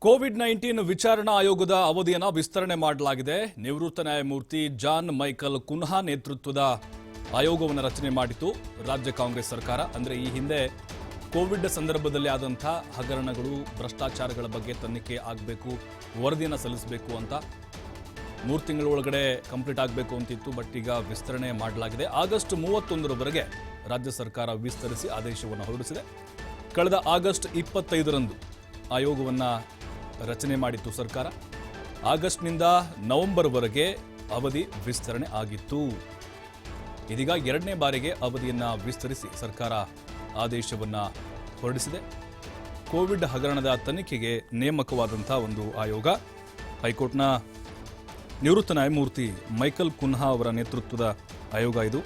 COVID-19 ವಿಚಾರಣಾ ಆಯೋಗದ ಅವಧಿಯನ್ನು ವಿಸ್ತರಣೆ ಮಾಡಲಾಗಿದೆ. ನಿವೃತ್ತ ನ್ಯಾಯಮೂರ್ತಿ ಜಾನ್ ಮೈಕಲ್ ಕುನ್ಹಾ ನೇತೃತ್ವದ ಆಯೋಗವನ್ನು ರಚನೆ ಮಾಡಿತು ರಾಜ್ಯ ಕಾಂಗ್ರೆಸ್ ಸರ್ಕಾರ. ಅಂದರೆ ಈ ಹಿಂದೆ ಕೋವಿಡ್ ಸಂದರ್ಭದಲ್ಲಿ ಆದಂಥ ಹಗರಣಗಳು, ಭ್ರಷ್ಟಾಚಾರಗಳ ಬಗ್ಗೆ ತನಿಖೆ ಆಗಬೇಕು, ವರದಿಯನ್ನು ಸಲ್ಲಿಸಬೇಕು ಅಂತ 3 ತಿಂಗಳ ಒಳಗಡೆ ಕಂಪ್ಲೀಟ್ ಆಗಬೇಕು ಅಂತಿತ್ತು. ಬಟ್ ಈಗ ವಿಸ್ತರಣೆ ಮಾಡಲಾಗಿದೆ. ಆಗಸ್ಟ್ 31ರವರೆಗೆ ರಾಜ್ಯ ಸರ್ಕಾರ ವಿಸ್ತರಿಸಿ ಆದೇಶವನ್ನು ಹೊರಡಿಸಿದೆ. ಕಳೆದ ಆಗಸ್ಟ್ 25ರಂದು ಆಯೋಗವನ್ನು ರಚನೆ ಮಾಡಿತ್ತು ಸರ್ಕಾರ. ಆಗಸ್ಟ್ನಿಂದ ನವೆಂಬರ್ವರೆಗೆ ಅವಧಿ ವಿಸ್ತರಣೆ ಆಗಿತ್ತು. ಇದೀಗ 2ನೇ ಬಾರಿಗೆ ಅವಧಿಯನ್ನು ವಿಸ್ತರಿಸಿ ಸರ್ಕಾರ ಆದೇಶವನ್ನು ಹೊರಡಿಸಿದೆ. ಕೋವಿಡ್ ಹಗರಣದ ತನಿಖೆಗೆ ನೇಮಕವಾದಂಥ ಒಂದು ಆಯೋಗ. ಹೈಕೋರ್ಟ್ನ ನಿವೃತ್ತ ನ್ಯಾಯಮೂರ್ತಿ ಮೈಕಲ್ ಕುನ್ಹಾ ಅವರ ನೇತೃತ್ವದ ಆಯೋಗ ಇದು.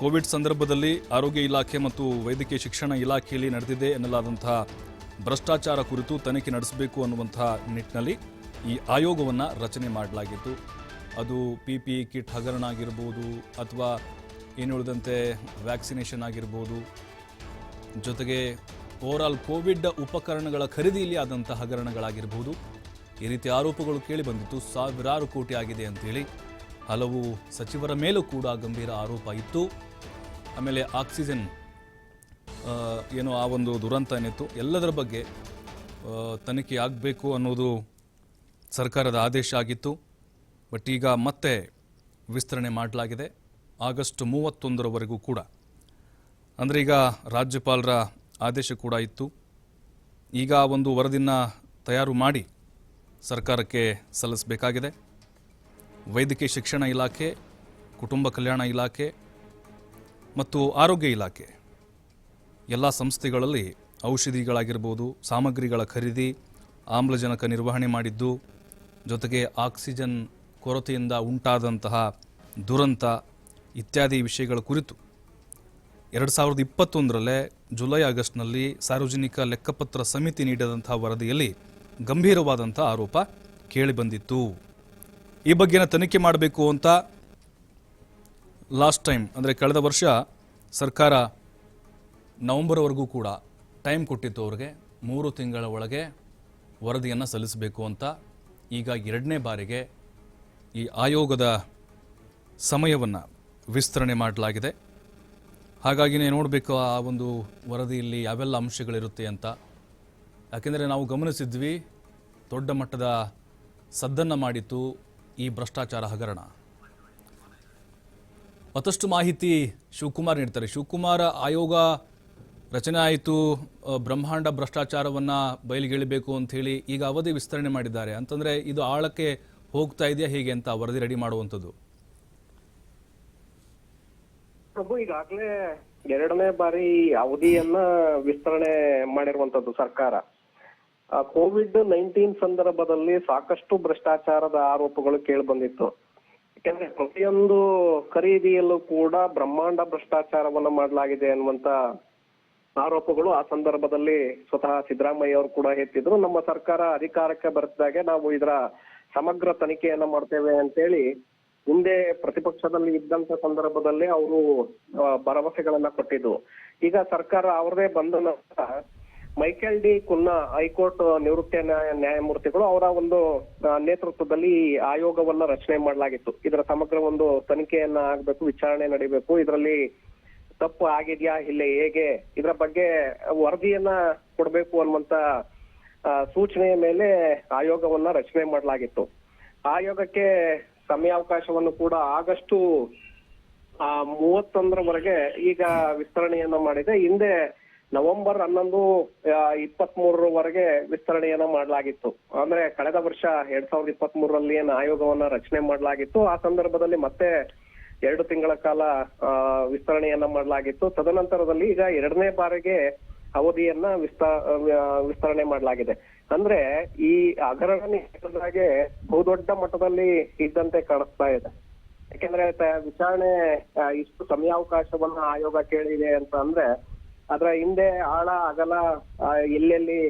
ಕೋವಿಡ್ ಸಂದರ್ಭದಲ್ಲಿ ಆರೋಗ್ಯ ಇಲಾಖೆ ಮತ್ತು ವೈದ್ಯಕೀಯ ಶಿಕ್ಷಣ ಇಲಾಖೆಯಲ್ಲಿ ನಡೆದಿದೆ ಎನ್ನಲಾದಂತಹ ಭ್ರಷ್ಟಾಚಾರ ಕುರಿತು ತನಿಖೆ ನಡೆಸಬೇಕು ಅನ್ನುವಂತಹ ನಿಟ್ಟಿನಲ್ಲಿ ಈ ಆಯೋಗವನ್ನು ರಚನೆ ಮಾಡಲಾಗಿತ್ತು. ಅದು PPE ಕಿಟ್ ಹಗರಣ ಆಗಿರ್ಬೋದು, ಅಥವಾ ಇನ್ನುಳಿದಂತೆ ವ್ಯಾಕ್ಸಿನೇಷನ್ ಆಗಿರ್ಬೋದು, ಜೊತೆಗೆ ಓವರಾಲ್ ಕೋವಿಡ್ ಉಪಕರಣಗಳ ಖರೀದಿಯಲ್ಲಿ ಆದಂಥ ಹಗರಣಗಳಾಗಿರ್ಬೋದು. ಈ ರೀತಿ ಆರೋಪಗಳು ಕೇಳಿ ಬಂದಿತ್ತು. ಸಾವಿರಾರು ಕೋಟಿ ಆಗಿದೆ ಅಂತೇಳಿ ಹಲವು ಸಚಿವರ ಮೇಲೂ ಕೂಡ ಗಂಭೀರ ಆರೋಪ ಇತ್ತು. ಆಮೇಲೆ ಆಕ್ಸಿಜನ್ ಏನೋ ಆ ಒಂದು ದುರಂತ ಏನಿತ್ತು, ಎಲ್ಲದರ ಬಗ್ಗೆ ತನಿಖೆ ಆಗಬೇಕು ಅನ್ನೋದು ಸರ್ಕಾರದ ಆದೇಶ ಆಗಿತ್ತು. ಬಟ್ ಈಗ ಮತ್ತೆ ವಿಸ್ತರಣೆ ಮಾಡಲಾಗಿದೆ ಆಗಸ್ಟ್ 31ರವರೆಗೂ ಕೂಡ. ಅಂದರೆ ಈಗ ರಾಜ್ಯಪಾಲರ ಆದೇಶ ಕೂಡ ಇತ್ತು. ಈಗ ಒಂದು ವರದಿಯನ್ನು ತಯಾರು ಮಾಡಿ ಸರ್ಕಾರಕ್ಕೆ ಸಲ್ಲಿಸಬೇಕಾಗಿದೆ. ವೈದ್ಯಕೀಯ ಶಿಕ್ಷಣ ಇಲಾಖೆ, ಕುಟುಂಬ ಕಲ್ಯಾಣ ಇಲಾಖೆ ಮತ್ತು ಆರೋಗ್ಯ ಇಲಾಖೆ ಎಲ್ಲ ಸಂಸ್ಥೆಗಳಲ್ಲಿ ಔಷಧಿಗಳಾಗಿರ್ಬೋದು, ಸಾಮಗ್ರಿಗಳ ಖರೀದಿ, ಆಮ್ಲಜನಕ ನಿರ್ವಹಣೆ ಮಾಡಿದ್ದು, ಜೊತೆಗೆ ಆಕ್ಸಿಜನ್ ಕೊರತೆಯಿಂದ ಉಂಟಾದಂತಹ ದುರಂತ ಇತ್ಯಾದಿ ವಿಷಯಗಳ ಕುರಿತು 2021ರಲ್ಲೇ ಜುಲೈ ಆಗಸ್ಟ್ನಲ್ಲಿ ಸಾರ್ವಜನಿಕ ಲೆಕ್ಕಪತ್ರ ಸಮಿತಿ ನೀಡಿದಂತಹ ವರದಿಯಲ್ಲಿ ಗಂಭೀರವಾದಂಥ ಆರೋಪ ಕೇಳಿಬಂದಿತ್ತು. ಈ ಬಗ್ಗೆನ ತನಿಖೆ ಮಾಡಬೇಕು ಅಂತ ಲಾಸ್ಟ್ ಟೈಮ್ ಅಂದರೆ ಕಳೆದ ವರ್ಷ ಸರ್ಕಾರ ನವೆಂಬರ್ವರೆಗೂ ಕೂಡ ಟೈಮ್ ಕೊಟ್ಟಿತ್ತು ಅವ್ರಿಗೆ. 3 ತಿಂಗಳ ಒಳಗೆ ವರದಿಯನ್ನು ಸಲ್ಲಿಸಬೇಕು ಅಂತ. ಈಗ 2ನೇ ಬಾರಿಗೆ ಈ ಆಯೋಗದ ಸಮಯವನ್ನು ವಿಸ್ತರಣೆ ಮಾಡಲಾಗಿದೆ. ಹಾಗಾಗಿನೇ ನೋಡಬೇಕು ಆ ಒಂದು ವರದಿಯಲ್ಲಿ ಯಾವೆಲ್ಲ ಅಂಶಗಳಿರುತ್ತೆ ಅಂತ. ಯಾಕೆಂದರೆ ನಾವು ಗಮನಿಸಿದ್ವಿ, ದೊಡ್ಡ ಮಟ್ಟದ ಸದ್ದನ್ನು ಮಾಡಿತ್ತು ಈ ಭ್ರಷ್ಟಾಚಾರ ಹಗರಣ. ಮತ್ತಷ್ಟು ಮಾಹಿತಿ ಶಿವಕುಮಾರ್ ನೀಡ್ತಾರೆ. ಶಿವಕುಮಾರ್, ಆಯೋಗ ರಚನೆ ಆಯಿತು, ಬ್ರಹ್ಮಾಂಡ ಭ್ರಷ್ಟಾಚಾರವನ್ನು ಬಯಲಿಗೆಳಿಬೇಕು ಅಂತ ಹೇಳಿ ಈಗ ಅವಧಿ ವಿಸ್ತರಣೆ ಮಾಡಿದ್ದಾರೆ ಅಂತಂದರೆ ಇದು ಆಳಕ್ಕೆ ಹೋಗ್ತಾ ಇದೆಯಾ ಹೇಗೆ ಅಂತ ವರದಿ ರೆಡಿ ಮಾಡುವಂಥದ್ದು? ಪ್ರಭು, ಈಗಾಗಲೇ 2ನೇ ಬಾರಿ ಅವಧಿಯನ್ನ ವಿಸ್ತರಣೆ ಮಾಡಿರುವಂತದ್ದು ಸರ್ಕಾರ. ಕೋವಿಡ್-19 ಸಂದರ್ಭದಲ್ಲಿ ಸಾಕಷ್ಟು ಭ್ರಷ್ಟಾಚಾರದ ಆರೋಪಗಳು ಕೇಳಿ ಬಂದಿತ್ತು. ಯಾಕಂದ್ರೆ ಪ್ರತಿಯೊಂದು ಖರೀದಿಯಲ್ಲೂ ಕೂಡ ಬ್ರಹ್ಮಾಂಡ ಭ್ರಷ್ಟಾಚಾರವನ್ನ ಮಾಡಲಾಗಿದೆ ಅನ್ನುವಂತ ಆರೋಪಗಳು ಆ ಸಂದರ್ಭದಲ್ಲಿ ಸ್ವತಃ ಸಿದ್ದರಾಮಯ್ಯ ಅವರು ಕೂಡ ಎತ್ತಿದ್ರು. ನಮ್ಮ ಸರ್ಕಾರ ಅಧಿಕಾರಕ್ಕೆ ಬರ್ತಿದ್ದಾಗೆ ನಾವು ಇದರ ಸಮಗ್ರ ತನಿಖೆಯನ್ನ ಮಾಡ್ತೇವೆ ಅಂತೇಳಿ ಹಿಂದೆ ಪ್ರತಿಪಕ್ಷದಲ್ಲಿ ಇದ್ದಂತ ಸಂದರ್ಭದಲ್ಲಿ ಅವರು ಭರವಸೆಗಳನ್ನ ಕೊಟ್ಟಿದ್ದು. ಈಗ ಸರ್ಕಾರ ಅವರದೇ ಬಂದ ನಂತರ ಮೈಕೆಲ್ ಡಿ ಕುನ್ನಾ, ಹೈಕೋರ್ಟ್ ನಿವೃತ್ತ ನ್ಯಾಯಮೂರ್ತಿಗಳು ಅವರ ಒಂದು ನೇತೃತ್ವದಲ್ಲಿ ಆಯೋಗವನ್ನ ರಚನೆ ಮಾಡಲಾಗಿತ್ತು. ಇದರ ಸಮಗ್ರ ಒಂದು ತನಿಖೆಯನ್ನ ಆಗ್ಬೇಕು, ವಿಚಾರಣೆ ನಡೀಬೇಕು, ಇದರಲ್ಲಿ ತಪ್ಪು ಆಗಿದ್ಯಾ ಇಲ್ಲ ಹೇಗೆ, ಇದರ ಬಗ್ಗೆ ವರದಿಯನ್ನ ಕೊಡ್ಬೇಕು ಅನ್ನುವಂತ ಸೂಚನೆಯ ಮೇಲೆ ಆಯೋಗವನ್ನ ರಚನೆ ಮಾಡಲಾಗಿತ್ತು. ಆಯೋಗಕ್ಕೆ ಸಮಯಾವಕಾಶವನ್ನು ಕೂಡ ಆಗಸ್ಟ್ 31ರವರೆಗೆ ಈಗ ವಿಸ್ತರಣೆಯನ್ನ ಮಾಡಿದೆ. ಹಿಂದೆ ನವೆಂಬರ್ 11, 23ರವರೆಗೆ ವಿಸ್ತರಣೆಯನ್ನ ಮಾಡಲಾಗಿತ್ತು. ಅಂದ್ರೆ ಕಳೆದ ವರ್ಷ 2023ರಲ್ಲಿ ಏನು ಆಯೋಗವನ್ನ ರಚನೆ ಮಾಡಲಾಗಿತ್ತು, ಆ ಸಂದರ್ಭದಲ್ಲಿ ಮತ್ತೆ 2 ತಿಂಗಳ ಕಾಲ ವಿಸ್ತರಣೆಯನ್ನ ಮಾಡಲಾಗಿತ್ತು. ತದನಂತರದಲ್ಲಿ ಈಗ 2ನೇ ಬಾರಿಗೆ ಅವಧಿಯನ್ನ ವಿಸ್ತರಣೆ ಮಾಡಲಾಗಿದೆ. ಅಂದ್ರೆ ಈ ಹಗರಣಕ್ಕೆ ಬಹುದೊಡ್ಡ ಮಟ್ಟದಲ್ಲಿ ಇದ್ದಂತೆ ಕಾಣಿಸ್ತಾ ಇದೆ. ಯಾಕೆಂದ್ರೆ ವಿಚಾರಣೆ ಇಷ್ಟು ಸಮಯಾವಕಾಶವನ್ನ ಆಯೋಗ ಕೇಳಿದೆ ಅಂತ ಅಂದ್ರೆ ಅದರ ಹಿಂದೆ ಆಳ ಅಗಲ ಎಲ್ಲೆಲ್ಲಿ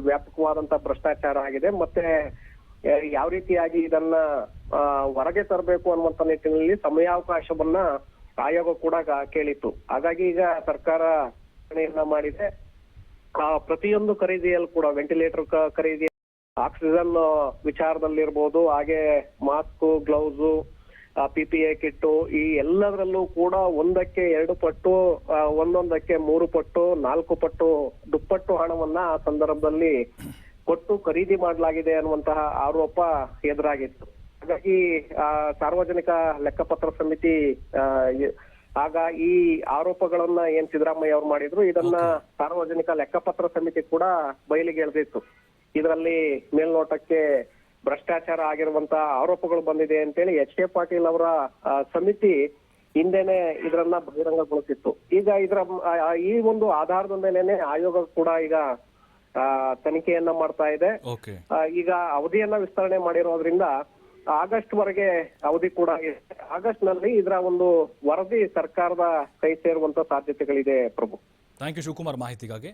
ವ್ಯಾಪಕವಾದಂತ ಭ್ರಷ್ಟಾಚಾರ ಆಗಿದೆ, ಮತ್ತೆ ಯಾವ ರೀತಿಯಾಗಿ ಇದನ್ನ ಹೊರಗೆ ತರಬೇಕು ಅನ್ನುವಂತ ನಿಟ್ಟಿನಲ್ಲಿ ಸಮಯಾವಕಾಶವನ್ನ ಆಯೋಗ ಕೂಡ ಕೇಳಿತ್ತು. ಹಾಗಾಗಿ ಈಗ ಸರ್ಕಾರ ಮಾಡಿದೆ. ಪ್ರತಿಯೊಂದು ಖರೀದಿಯಲ್ಲಿ ಕೂಡ ವೆಂಟಿಲೇಟರ್ ಖರೀದಿ ಆಕ್ಸಿಜನ್ ವಿಚಾರದಲ್ಲಿರ್ಬೋದು, ಹಾಗೆ ಮಾಸ್ಕ್, ಗ್ಲೌಸ್, PPE ಕಿಟ್ಟು, ಈ ಎಲ್ಲದರಲ್ಲೂ ಕೂಡ 1ಕ್ಕೆ 2 ಪಟ್ಟು, ಒಂದೊಂದಕ್ಕೆ 3 ಪಟ್ಟು, 4 ಪಟ್ಟು, ದುಪ್ಪಟ್ಟು ಹಣವನ್ನ ಆ ಸಂದರ್ಭದಲ್ಲಿ ಕೊಟ್ಟು ಖರೀದಿ ಮಾಡಲಾಗಿದೆ ಅನ್ನುವಂತಹ ಆರೋಪ ಎದುರಾಗಿತ್ತು. ಹಾಗಾಗಿ ಸಾರ್ವಜನಿಕ ಲೆಕ್ಕಪತ್ರ ಸಮಿತಿ ಆಗ ಈ ಆರೋಪಗಳನ್ನ ಏನ್ ಸಿದ್ದರಾಮಯ್ಯ ಅವರು ಮಾಡಿದ್ರು, ಇದನ್ನ ಸಾರ್ವಜನಿಕ ಲೆಕ್ಕಪತ್ರ ಸಮಿತಿ ಕೂಡ ಬಯಲಿಗೆ ಎಳೆದಿತ್ತು. ಇದರಲ್ಲಿ ಮೇಲ್ನೋಟಕ್ಕೆ ಭ್ರಷ್ಟಾಚಾರ ಆಗಿರುವಂತಹ ಆರೋಪಗಳು ಬಂದಿದೆ ಅಂತೇಳಿ H.K. ಪಾಟೀಲ್ ಅವರ ಸಮಿತಿ ಹಿಂದೆನೆ ಇದರನ್ನ ಬಹಿರಂಗಗೊಳಿಸಿತ್ತು. ಈಗ ಈ ಒಂದು ಆಧಾರದ ಮೇಲೆನೆ ಆಯೋಗ ಕೂಡ ಈಗ ತನಿಖೆಯನ್ನ ಮಾಡ್ತಾ ಇದೆ. ಈಗ ಅವಧಿಯನ್ನ ವಿಸ್ತರಣೆ ಮಾಡಿರೋದ್ರಿಂದ ಆಗಸ್ಟ್ ವರೆಗೆ ಅವಧಿ ಕೂಡ ಇದೆ. ಆಗಸ್ಟ್ ನಲ್ಲಿ ಇದರ ಒಂದು ವರದಿ ಸರ್ಕಾರದ ಕೈ ಸೇರುವಂತ ಸಾಧ್ಯತೆಗಳಿದೆ. ಪ್ರಭು, ಥ್ಯಾಂಕ್ ಯು ಶಿವಕುಮಾರ್ ಮಾಹಿತಿಗಾಗಿ.